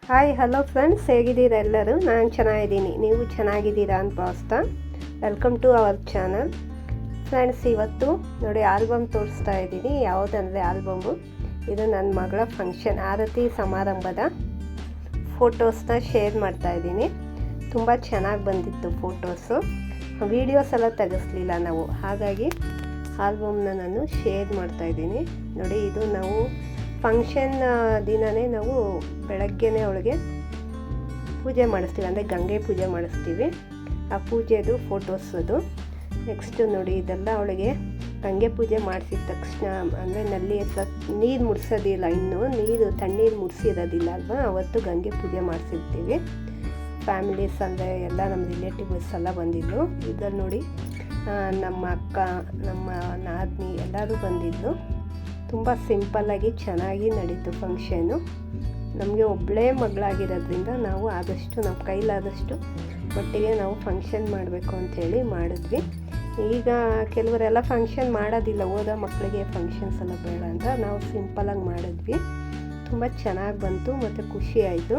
Hi hello friends, ಹೇಗಿದ್ದೀರಾ ಎಲ್ಲರೂ? ನಾನು ಚೆನ್ನಾಗಿದ್ದೀನಿ, ನೀವು ಚೆನ್ನಾಗಿದ್ದೀರಾ ಅಂತ ಭಾವಿಸ್ತಾ welcome to our channel. Friends, ಇವತ್ತು ನೋಡಿ ಆಲ್ಬಮ್ ತೋರಿಸ್ತಾ ಇದ್ದೀನಿ. ಯಾವುದಂದರೆ ಆಲ್ಬಮ್ಮು ಇದು ನನ್ನ ಮಗಳ ಫಂಕ್ಷನ್ ಆರತಿ ಸಮಾರಂಭದ ಫೋಟೋಸ್ನ ಶೇರ್ ಮಾಡ್ತಾ ಇದ್ದೀನಿ. ತುಂಬ ಚೆನ್ನಾಗಿ ಬಂದಿತ್ತು ಫೋಟೋಸು. ವೀಡಿಯೋಸ್ ಎಲ್ಲ ತೆಗೆಸಲಿಲ್ಲ ನಾವು, ಹಾಗಾಗಿ ಆಲ್ಬಮ್ನ ನಾನು ಶೇರ್ ಮಾಡ್ತಾಯಿದ್ದೀನಿ. ನೋಡಿ, ಇದು ನಾವು ಫಂಕ್ಷನ್ ದಿನವೇ ನಾವು ಬೆಳಗ್ಗೆನೇ ಅವಳಿಗೆ ಪೂಜೆ ಮಾಡಿಸ್ತೀವಿ, ಅಂದರೆ ಗಂಗೆ ಪೂಜೆ ಮಾಡಿಸ್ತೀವಿ. ಆ ಪೂಜೆದು ಫೋಟೋಸ್ ಅದು. ನೆಕ್ಸ್ಟು ನೋಡಿ, ಇದೆಲ್ಲ ಅವಳಿಗೆ ಗಂಗೆ ಪೂಜೆ ಮಾಡಿಸಿದ ತಕ್ಷಣ, ಅಂದರೆ ನಲ್ಲಿ ಹತ್ರ ನೀರು ಮುಡ್ಸೋದಿಲ್ಲ, ಇನ್ನೂ ನೀರು ತಣ್ಣೀರು ಮುಡಿಸಿರೋದಿಲ್ಲ ಅಲ್ವಾ, ಅವತ್ತು ಗಂಗೆ ಪೂಜೆ ಮಾಡಿಸಿರ್ತೀವಿ. ಫ್ಯಾಮಿಲೀಸ್ ಅಂದರೆ ಎಲ್ಲ ನಮ್ಮ ರಿಲೇಟಿವ್ಸ್ ಎಲ್ಲ ಬಂದಿದ್ದರು. ಇದರಲ್ಲಿ ನೋಡಿ ನಮ್ಮ ಅಕ್ಕ, ನಮ್ಮ ನಾದಿನಿ ಎಲ್ಲರೂ ಬಂದಿದ್ದರು. ತುಂಬ ಸಿಂಪಲ್ಲಾಗಿ ಚೆನ್ನಾಗಿ ನಡೀತು ಫಂಕ್ಷನು. ನಮಗೆ ಒಬ್ಬಳೇ ಮಗಳಾಗಿರೋದ್ರಿಂದ ನಾವು ಆದಷ್ಟು ನಮ್ಮ ಕೈಲಾದಷ್ಟು ಮಟ್ಟಿಗೆ ನಾವು ಫಂಕ್ಷನ್ ಮಾಡಬೇಕು ಅಂಥೇಳಿ ಮಾಡಿದ್ವಿ. ಈಗ ಕೆಲವರೆಲ್ಲ ಫಂಕ್ಷನ್ ಮಾಡೋದಿಲ್ಲ, ಓದೋ ಮಕ್ಕಳಿಗೆ ಫಂಕ್ಷನ್ಸ್ ಎಲ್ಲ ಬೇಡ ಅಂತ ನಾವು ಸಿಂಪಲಾಗಿ ಮಾಡಿದ್ವಿ. ತುಂಬ ಚೆನ್ನಾಗಿ ಬಂತು ಮತ್ತು ಖುಷಿ ಆಯಿತು.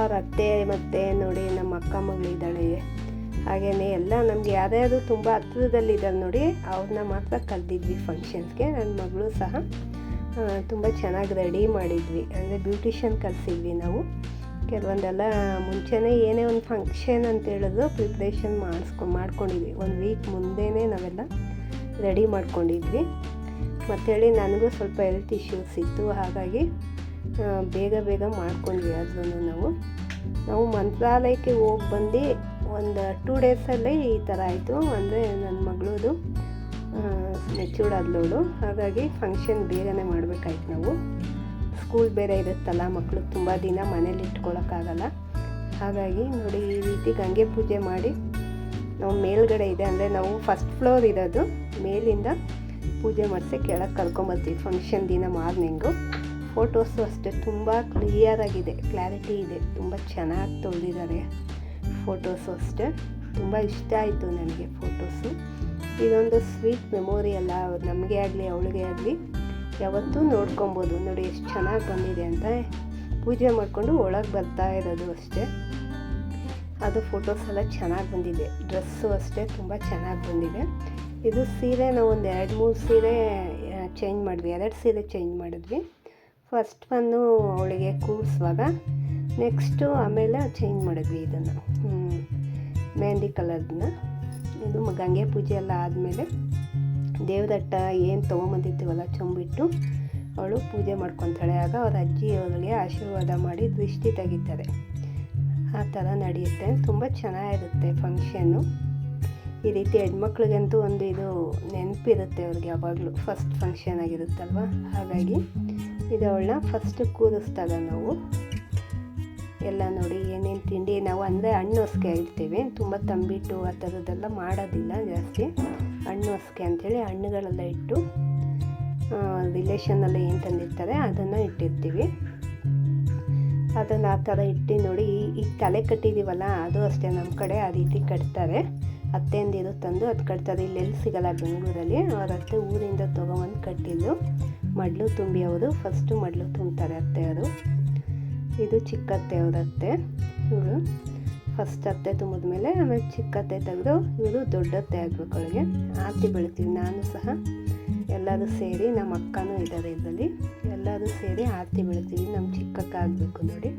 ಅವ್ರ ಅತ್ತೆ ಮತ್ತು ನೋಡಿ ನಮ್ಮ ಅಕ್ಕ ಮಗಳಿದ್ದಾಳೆ, ಹಾಗೆಯೇ ಎಲ್ಲ ನಮಗೆ ಯಾರ್ಯಾರು ತುಂಬ ಹತ್ರದಲ್ಲಿದ್ದಾರೆ ನೋಡಿ, ಅವ್ರನ್ನ ಮಾತ್ರ ಕರೆದಿದ್ವಿ ಫಂಕ್ಷನ್ಸ್ಗೆ. ನನ್ನ ಮಗಳು ಸಹ ತುಂಬ ಚೆನ್ನಾಗಿ ರೆಡಿ ಮಾಡಿದ್ವಿ, ಅಂದರೆ ಬ್ಯೂಟಿಷಿಯನ್ ಕರೆಸಿದ್ವಿ ನಾವು. ಕೆಲವೊಂದೆಲ್ಲ ಮುಂಚೆನೇ ಏನೇ ಒಂದು ಫಂಕ್ಷನ್ ಅಂತ ಹೇಳಿದ್ರು ಪ್ರಿಪ್ರೇಷನ್ ಮಾಡ್ಕೊಂಡಿದ್ವಿ. ಒಂದು ವೀಕ್ ಮುಂದೆನೇ ನಾವೆಲ್ಲ ರೆಡಿ ಮಾಡ್ಕೊಂಡಿದ್ವಿ. ಮತ್ತೇಳಿ ನನಗೂ ಸ್ವಲ್ಪ ಹೆಲ್ತ್ ಇಶ್ಯೂಸ್ ಇತ್ತು, ಹಾಗಾಗಿ ಬೇಗ ಮಾಡ್ಕೊಂಡ್ವಿ. ಅದನ್ನು ನಾವು ಮಂತ್ರಾಲಯಕ್ಕೆ ಹೋಗಿ ಬಂದು ಒಂದು 2 ಡೇಸಲ್ಲಿ ಈ ಥರ ಆಯಿತು. ಅಂದರೆ ನನ್ನ ಮಗಳದು ಮೆಚೂರ್ಡ್ ಆದವಳು, ಹಾಗಾಗಿ ಫಂಕ್ಷನ್ ಬೇಗನೆ ಮಾಡಬೇಕಾಯ್ತು. ನಾವು ಸ್ಕೂಲ್ ಬೇರೆ ಇರುತ್ತಲ್ಲ, ಮಕ್ಕಳು ತುಂಬ ದಿನ ಮನೇಲಿ ಇಟ್ಕೊಳ್ಳೋಕ್ಕಾಗಲ್ಲ. ಹಾಗಾಗಿ ನೋಡಿ, ಈ ರೀತಿ ಗಂಗೆ ಪೂಜೆ ಮಾಡಿ ನಾವು ಮೇಲ್ಗಡೆ ಇದೆ, ಅಂದರೆ ನಾವು ಫಸ್ಟ್ ಫ್ಲೋರ್ ಇರೋದು, ಮೇಲಿಂದ ಪೂಜೆ ಮಾಡಿಸಿ ಕೆಳಗೆ ಕರ್ಕೊಂಬರ್ತೀವಿ ಫಂಕ್ಷನ್ ದಿನ ಮಾರ್ನಿಂಗು. ಫೋಟೋಸು ಅಷ್ಟೇ ತುಂಬ ಕ್ಲಿಯರಾಗಿದೆ, ಕ್ಲಾರಿಟಿ ಇದೆ, ತುಂಬ ಚೆನ್ನಾಗಿ ತೊಳೆದಿದ್ದಾರೆ ಫೋಟೋಸು ಅಷ್ಟೇ. ತುಂಬ ಇಷ್ಟ ಆಯಿತು ನನಗೆ ಫೋಟೋಸು. ಇದೊಂದು ಸ್ವೀಟ್ ಮೆಮೊರಿ ಅಲ್ಲ, ನಮಗೆ ಆಗಲಿ ಅವಳಿಗೆ ಆಗಲಿ ಯಾವತ್ತೂ ನೋಡ್ಕೊಬೋದು. ನೋಡಿ ಎಷ್ಟು ಚೆನ್ನಾಗಿ ಬಂದಿದೆ ಅಂತ. ಪೂಜೆ ಮಾಡಿಕೊಂಡು ಒಳಗೆ ಬರ್ತಾ ಇರೋದು ಅಷ್ಟೇ. ಅದು ಫೋಟೋಸ್ ಎಲ್ಲ ಚೆನ್ನಾಗಿ ಬಂದಿದೆ. ಡ್ರೆಸ್ಸು ಅಷ್ಟೇ ತುಂಬ ಚೆನ್ನಾಗಿ ಬಂದಿದೆ. ಇದು ಸೀರೆ ನಾವು ಒಂದು 2-3 ಸೀರೆ ಚೇಂಜ್ ಮಾಡಿದ್ವಿ, 2 ಸೀರೆ ಚೇಂಜ್ ಮಾಡಿದ್ವಿ. ಫಸ್ಟ್ ಒಂದು ಅವಳಿಗೆ ಕೂರಿಸುವಾಗ, ನೆಕ್ಸ್ಟು ಆಮೇಲೆ ಚೇಂಜ್ ಮಾಡಿದ್ವಿ ಇದನ್ನು, ಮೆಹಂದಿ ಕಲರ್ನ. ಇದು ಗಂಗೆ ಪೂಜೆ ಎಲ್ಲ ಆದಮೇಲೆ ದೇವದಟ್ಟ ಏನು ತೊಗೊಂಬಂದಿರ್ತೀವಲ್ಲ ಚೊಂಬಿಟ್ಟು ಅವಳು ಪೂಜೆ ಮಾಡ್ಕೊತಾಳೆ. ಆಗ ಅವ್ರ ಅಜ್ಜಿ ಅವಳಿಗೆ ಆಶೀರ್ವಾದ ಮಾಡಿ ದೃಷ್ಟಿ ತೆಗಿತಾರೆ. ಆ ಥರ ನಡೆಯುತ್ತೆ. ತುಂಬ ಚೆನ್ನಾಗಿರುತ್ತೆ ಫಂಕ್ಷನ್ನು. ಈ ರೀತಿ ಹೆಣ್ಮಕ್ಳಿಗಂತೂ ಒಂದು ಇದು ನೆನಪಿರುತ್ತೆ ಅವ್ರಿಗೆ ಯಾವಾಗಲೂ, ಫಸ್ಟ್ ಫಂಕ್ಷನ್ ಆಗಿರುತ್ತಲ್ವ. ಹಾಗಾಗಿ ಇದು ಅವಳನ್ನ ಫಸ್ಟ್ ಕೂರಿಸಿದಾಗ ನಾವು ಎಲ್ಲ ನೋಡಿ ಏನೇನು ತಿಂಡಿ ನಾವು, ಅಂದರೆ ಹಣ್ಣು ಹೊಸ್ಕೆ ಇಡ್ತೀವಿ, ತುಂಬ ತಂಬಿಟ್ಟು ಆ ಥರದ್ದೆಲ್ಲ ಮಾಡೋದಿಲ್ಲ ಜಾಸ್ತಿ. ಹಣ್ಣು ಹೊಸ್ಕೆ ಅಂಥೇಳಿ ಹಣ್ಣುಗಳೆಲ್ಲ ಇಟ್ಟು ರಿಲೇಷನ್ನೆಲ್ಲ ಏನು ತಂದಿರ್ತಾರೆ ಅದನ್ನು ಇಟ್ಟಿರ್ತೀವಿ. ಅದನ್ನು ಆ ಥರ ಇಟ್ಟು ನೋಡಿ, ಈಗ ತಲೆ ಕಟ್ಟಿದ್ದೀವಲ್ಲ ಅದು ಅಷ್ಟೇ, ನಮ್ಮ ಕಡೆ ಆ ರೀತಿ ಕಟ್ತಾರೆ. ಅತ್ತೆಯಂದಿರು ತಂದು ಅದು ಕಟ್ತಾರೆ. ಇಲ್ಲೆಲ್ಲಿ ಸಿಗಲ್ಲ ಬೆಂಗಳೂರಲ್ಲಿ. ಅವ್ರ ಅತ್ತೆ ಊರಿಂದ ತೊಗೊಂಬಂದು ಕಟ್ಟಿದ್ದು. ಮಡ್ಲು ತುಂಬಿ ಅವರು ಫಸ್ಟು ಮಡ್ಲು ತುಂಬ್ತಾರೆ ಅತ್ತೆಯವರು. ಇದು ಚಿಕ್ಕತ್ತೆ ಅವ್ರ ಅತ್ತೆ. ಇವಳು ಫಸ್ಟ್ ಅತ್ತೆ ತುಂಬಿದ್ಮೇಲೆ ಆಮೇಲೆ ಚಿಕ್ಕತ್ತೆ ತೆಗೆದು ಇವರು ದೊಡ್ಡತ್ತೆ ಆಗಬೇಕು. ಅವಳಿಗೆ ಆರತಿ ಬೆಳಿತೀವಿ. ನಾನು ಸಹ ಎಲ್ಲರೂ ಸೇರಿ, ನಮ್ಮ ಅಕ್ಕನೂ ಇದ್ದಾರೆ ಇದರಲ್ಲಿ, ಎಲ್ಲರೂ ಸೇರಿ ಆರತಿ ಬೆಳಿತೀವಿ. ನಮ್ಮ ಚಿಕ್ಕಕ್ಕ ಆಗಬೇಕು ನೋಡಿ.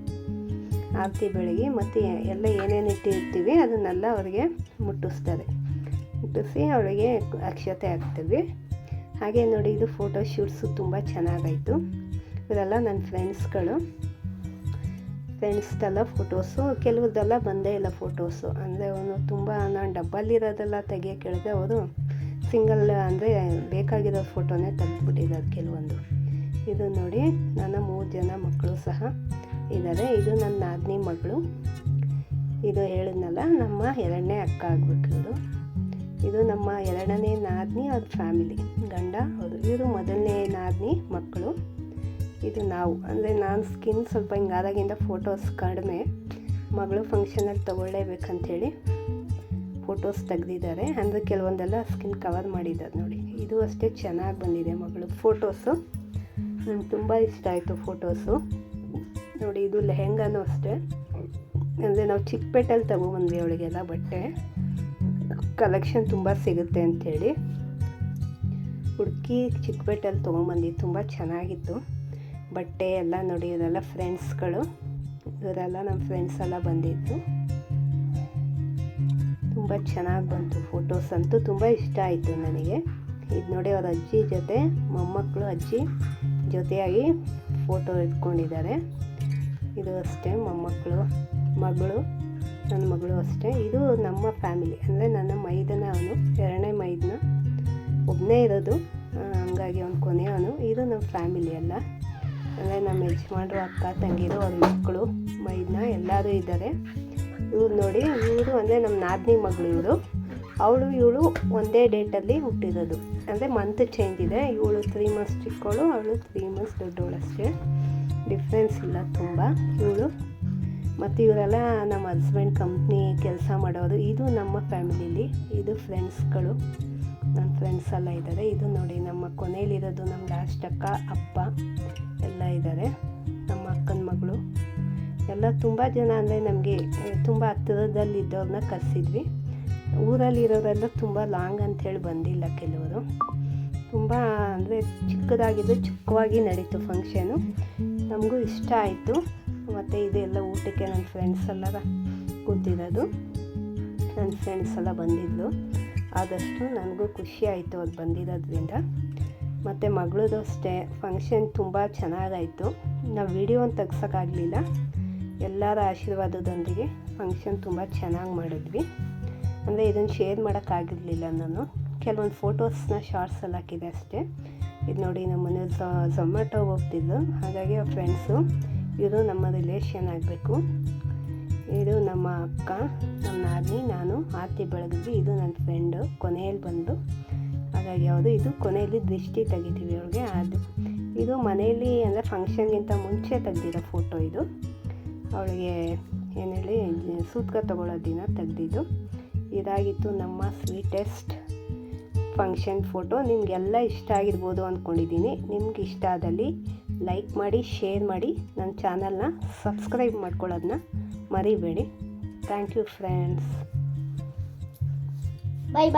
ಆರತಿ ಬೆಳಗಿ ಮತ್ತು ಎಲ್ಲ ಏನೇನು ಇಟ್ಟಿರ್ತೀವಿ ಅದನ್ನೆಲ್ಲ ಅವರಿಗೆ ಮುಟ್ಟಿಸಿ ಅವಳಿಗೆ ಅಕ್ಷತೆ ಹಾಕ್ತೀವಿ. ಹಾಗೆ ನೋಡಿ, ಇದು ಫೋಟೋ ಶೂಟ್ಸು ತುಂಬ ಚೆನ್ನಾಗಾಯಿತು. ಇವರೆಲ್ಲ ನನ್ನ ಫ್ರೆಂಡ್ಸ್ದೆಲ್ಲ ಫೋಟೋಸು. ಕೆಲವ್ರದ್ದೆಲ್ಲ ಬಂದೇ ಇಲ್ಲ ಫೋಟೋಸು, ಅಂದರೆ ಅವನು ತುಂಬ ನಾನು ಡಬ್ಬಲ್ಲಿರೋದೆಲ್ಲ ತೆಗಿಯೋಕೆ ಹೇಳಿದೆ, ಅವರು ಸಿಂಗಲ್ ಅಂದರೆ ಬೇಕಾಗಿರೋ ಫೋಟೋನೇ ತೆಗೆದುಬಿಟ್ಟಿದ್ದಾರೆ ಕೆಲವೊಂದು. ಇದು ನೋಡಿ, ನನ್ನ 3 ಜನ ಮಕ್ಕಳು ಸಹ ಇದ್ದಾರೆ. ಇದು ನನ್ನ ನಾದಿನಿ ಮಗಳು. ಇದು ಹೇಳಿದ್ನಲ್ಲ, ನಮ್ಮ 2ನೇ ಅಕ್ಕ ಆಗಬೇಕು ಇವರು. ಇದು ನಮ್ಮ 2ನೇ ನಾದಿನಿ, ಅವ್ರ ಫ್ಯಾಮಿಲಿ, ಗಂಡ ಅವರು. ಇವರು ಮೊದಲನೇ ನಾದಿನಿ ಮಕ್ಕಳು. ಇದು ನಾವು, ಅಂದರೆ ನಾನು ಸ್ಕಿನ್ ಸ್ವಲ್ಪ ಹಿಂಗಾದಾಗಿಂದ ಫೋಟೋಸ್ ಕಡಿಮೆ, ಮಗಳು ಫಂಕ್ಷನಲ್ಲಿ ತೊಗೊಳ್ಳೇಬೇಕಂಥೇಳಿ ಫೋಟೋಸ್ ತೆಗೆದಿದ್ದಾರೆ. ಅಂದರೆ ಕೆಲವೊಂದೆಲ್ಲ ಸ್ಕಿನ್ ಕವರ್ ಮಾಡಿದ್ದಾರೆ ನೋಡಿ. ಇದು ಅಷ್ಟೇ ಚೆನ್ನಾಗಿ ಬಂದಿದೆ ಮಗಳು ಫೋಟೋಸು. ನನಗೆ ತುಂಬ ಇಷ್ಟ ಆಯಿತು ಫೋಟೋಸು. ನೋಡಿ ನೋಡಿ ಇದು ಲೆಹೆಂಗಾನು ಅಷ್ಟೇ, ಅಂದರೆ ನಾವು ಚಿಕ್ಕಪೇಟೆಯಲ್ಲಿ ತಗೊಬಂದ್ವಿ ಅವಳಿಗೆಲ್ಲ ಬಟ್ಟೆ. ಕಲೆಕ್ಷನ್ ತುಂಬ ಸಿಗುತ್ತೆ ಅಂಥೇಳಿ ಹುಡುಕಿ ಚಿಕ್ಕಪೇಟೆಯಲ್ಲಿ ತೊಗೊಂಬಂದು ತುಂಬ ಚೆನ್ನಾಗಿತ್ತು ಬಟ್ಟೆ ಎಲ್ಲ. ನೋಡಿ ಇವರೆಲ್ಲ ಫ್ರೆಂಡ್ಸ್ಗಳು, ಇವರೆಲ್ಲ ನಮ್ಮ ಫ್ರೆಂಡ್ಸ್ ಎಲ್ಲ ಬಂದಿದ್ದು. ತುಂಬ ಚೆನ್ನಾಗಿ ಬಂತು. ಫೋಟೋಸ್ ಅಂತೂ ತುಂಬ ಇಷ್ಟ ಆಯಿತು ನನಗೆ. ಇದು ನೋಡಿ ಅವ್ರ ಅಜ್ಜಿ ಜೊತೆ ಮೊಮ್ಮಕ್ಕಳು ಅಜ್ಜಿ ಜೊತೆಯಾಗಿ ಫೋಟೋ ಇಟ್ಕೊಂಡಿದ್ದಾರೆ. ಇದು ಅಷ್ಟೇ ಮೊಮ್ಮಕ್ಕಳು, ಮಗಳು, ನನ್ನ ಮಗಳು ಅಷ್ಟೇ. ಇದು ನಮ್ಮ ಫ್ಯಾಮಿಲಿ, ಅಂದರೆ ನನ್ನ ಮೈದನ, ಅವನು ಎರಡನೇ ಮೈದನ, ಒಬ್ಬನೇ ಇರೋದು, ಹಂಗಾಗಿ ಅವ್ನು ಕೊನೆಯವನು. ಇದು ನಮ್ಮ ಫ್ಯಾಮಿಲಿ ಎಲ್ಲ, ಅಂದರೆ ನಮ್ಮ ಯಜಮಾನ್ರು, ಅಕ್ಕ ತಂಗಿರು, ಅವ್ರ ಮಕ್ಕಳು, ಮೈದನ ಎಲ್ಲರೂ ಇದ್ದಾರೆ. ಇವ್ರು ನೋಡಿ, ಇವರು ಅಂದರೆ ನಮ್ಮ ನಾದಿನಿ ಮಗಳು ಇವರು. ಇವಳು ಒಂದೇ ಡೇಟಲ್ಲಿ ಹುಟ್ಟಿರೋದು, ಅಂದರೆ ಮಂತ್ ಚೇಂಜ್ ಇದೆ. ಇವಳು 3 ಮಂತ್ಸ್ ಚಿಕ್ಕವಳು, ಅವಳು 3 ಮಂತ್ಸ್ ದೊಡ್ಡವಳು ಅಷ್ಟೇ, ಡಿಫ್ರೆನ್ಸ್ ಇಲ್ಲ ತುಂಬ. ಇವಳು ಮತ್ತು ಇವರೆಲ್ಲ ನಮ್ಮ ಹಸ್ಬೆಂಡ್ ಕಂಪ್ನಿ ಕೆಲಸ ಮಾಡೋರು. ಇದು ನಮ್ಮ ಫ್ಯಾಮಿಲಿಲಿ, ಇದು ಫ್ರೆಂಡ್ಸ್ಗಳು, ನನ್ನ ಫ್ರೆಂಡ್ಸ್ ಎಲ್ಲ ಇದ್ದಾರೆ. ಇದು ನೋಡಿ ನಮ್ಮ ಕೊನೆಯಲ್ಲಿರೋದು ನಮ್ಮ ಲಾಸ್ಟ್ ಅಕ್ಕ, ಅಪ್ಪ ಎಲ್ಲ ಇದ್ದಾರೆ. ನಮ್ಮ ಅಕ್ಕನ ಮಗಳು ಎಲ್ಲ ತುಂಬ ಜನ, ಅಂದರೆ ನಮಗೆ ತುಂಬ ಹತ್ತಿರದಲ್ಲಿದ್ದವ್ರನ್ನ ಕರೆಸಿದ್ವಿ. ಊರಲ್ಲಿರೋರೆಲ್ಲ ತುಂಬ ಲಾಂಗ್ ಅಂಥೇಳಿ ಬಂದಿಲ್ಲ ಕೆಲವರು. ತುಂಬ ಅಂದರೆ ಚಿಕ್ಕವಾಗಿ ನಡೀತು ಫಂಕ್ಷನು. ನಮಗೂ ಇಷ್ಟ ಆಯಿತು. ಮತ್ತು ಇದೆಲ್ಲ ಊಟಕ್ಕೆ ನನ್ನ ಫ್ರೆಂಡ್ಸ್ ಎಲ್ಲ ಕೂತಿರೋದು, ನನ್ನ ಫ್ರೆಂಡ್ಸ್ ಎಲ್ಲ ಬಂದಿದ್ದು. ಆದಷ್ಟು ನನಗೂ ಖುಷಿ ಆಯಿತು ಅದು ಬಂದಿರೋದ್ರಿಂದ. ಮತ್ತು ಮಗಳದು ಅಷ್ಟೇ ಫಂಕ್ಷನ್ ತುಂಬ ಚೆನ್ನಾಗಾಯಿತು. ನಾವು ವೀಡಿಯೋವನ್ನು ತೆಗ್ಸೋಕ್ಕಾಗಲಿಲ್ಲ, ಎಲ್ಲರ ಆಶೀರ್ವಾದದೊಂದಿಗೆ ಫಂಕ್ಷನ್ ತುಂಬ ಚೆನ್ನಾಗಿ ಮಾಡಿದ್ವಿ. ಅಂದರೆ ಇದನ್ನು ಶೇರ್ ಮಾಡೋಕ್ಕಾಗಿರಲಿಲ್ಲ ನಾನು, ಕೆಲವೊಂದು ಫೋಟೋಸ್ನ ಶಾರ್ಟ್ಸಲ್ಲಿ ಹಾಕಿದೆ ಅಷ್ಟೇ. ಇದು ನೋಡಿ ನಮ್ಮ ಮನೆಯವ್ರು ಝೊಮ್ಯಾಟೋಗೆ ಹೋಗ್ತಿದ್ದು, ಹಾಗಾಗಿ ಅವ್ರ ಫ್ರೆಂಡ್ಸು, ಇವರು ನಮ್ಮ ರಿಲೇಷನ್ ಆಗಬೇಕು. ಇದು ನಮ್ಮ ಅಕ್ಕ, ನಮ್ಮ ನಾದಿನಿ, ನಾನು ಆರತಿ ಬೆಳಗಿದ್ವಿ. ಇದು ನನ್ನ ಫ್ರೆಂಡು ಕೊನೆಯಲ್ಲಿ ಬಂದು, ಹಾಗಾಗಿ ಅವರು ಇದು ಕೊನೆಯಲ್ಲಿ ದೃಷ್ಟಿ ತೆಗಿತೀವಿ ಅವ್ರಿಗೆ. ಇದು ಮನೆಯಲ್ಲಿ ಅಂದರೆ ಫಂಕ್ಷನ್ಗಿಂತ ಮುಂಚೆ ತೆಗ್ದಿರೋ ಫೋಟೋ. ಇದು ಅವಳಿಗೆ ಏನು ಹೇಳಿ ಸೂತ್ಕ ತೊಗೊಳ್ಳೋ ದಿನ ತೆಗ್ದಿದ್ದು. ಇದಾಗಿತ್ತು ನಮ್ಮ ಸ್ವೀಟೆಸ್ಟ್ ಫಂಕ್ಷನ್ ಫೋಟೋ. ನಿಮಗೆಲ್ಲ ಇಷ್ಟ ಆಗಿರ್ಬೋದು ಅಂದ್ಕೊಂಡಿದ್ದೀನಿ. ನಿಮ್ಗೆ ಇಷ್ಟ ಆದಲ್ಲಿ ಲೈಕ್ ಮಾಡಿ, ಶೇರ್ ಮಾಡಿ, ನನ್ನ ಚಾನಲ್ನ ಸಬ್ಸ್ಕ್ರೈಬ್ ಮಾಡ್ಕೊಳ್ಳೋದನ್ನ ಮರಿಬೇಡಿ. Thank you friends. Bye bye.